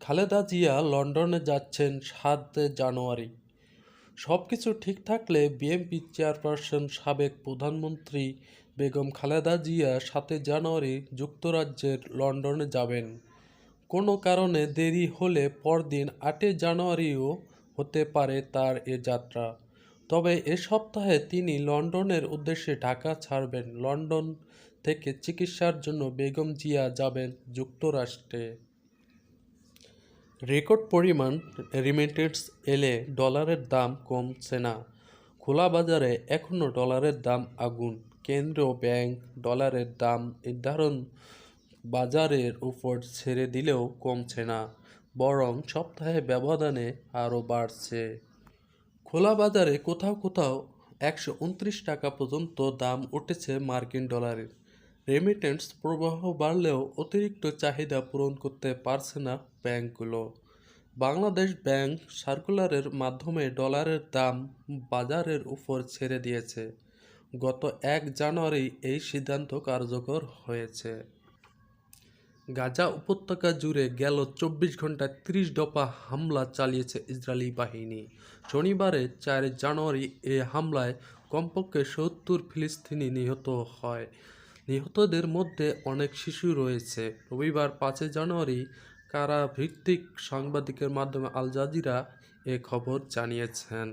খালেদা জিয়া লন্ডনে যাচ্ছেন ৭ জানুয়ারি। সবকিছু ঠিক থাকলে বিএনপি চেয়ারপারসন সাবেক প্রধানমন্ত্রী বেগম খালেদা জিয়া ৭ জানুয়ারি যুক্তরাজ্যের লন্ডনে যাবেন। কোনো কারণে দেরি হলে পরদিন ৮ জানুয়ারিও হতে পারে তার এ যাত্রা। তবে এ সপ্তাহে তিনি লন্ডনের উদ্দেশ্যে ঢাকা ছাড়বেন। লন্ডন থেকে চিকিৎসার জন্য বেগম জিয়া যাবেন যুক্তরাষ্ট্রে। রেকর্ড পরিমাণ রেমিটেন্স এলে ডলারের দাম কমছে না। খোলা বাজারে এখনও ডলারের দাম আগুন। কেন্দ্রীয় ব্যাংক ডলারের দাম নির্ধারণ বাজারের উপর ছেড়ে দিলেও কমছে না, বরং সপ্তাহে ব্যবধানে আরও বাড়ছে। খোলা বাজারে কোথাও কোথাও ১২৯ টাকা পর্যন্ত দাম উঠেছে মার্কিন ডলারের। রেমিটেন্স প্রবাহ বাড়লেও অতিরিক্ত চাহিদা পূরণ করতে পারছে না ব্যাংকগুলো। বাংলাদেশ ব্যাংক সার্কুলারের মাধ্যমে ডলারের দাম বাজারের উপর ছেড়ে দিয়েছে। গত ১ জানুয়ারি এই সিদ্ধান্ত কার্যকর হয়েছে। গাজা উপত্যকা জুড়ে গেল ২৪ ঘন্টায় ৩০ দফা হামলা চালিয়েছে ইসরায়েলি বাহিনী। শনিবারে ৪ জানুয়ারি এ হামলায় কমপক্ষে ৭০ ফিলিস্তিনি নিহত হয়। নিহতদের মধ্যে অনেক শিশু রয়েছে। রবিবার ৫ জানুয়ারি কারাভিত্তিক সাংবাদিকের মাধ্যমে আল জাজিরা এ খবর জানিয়েছেন।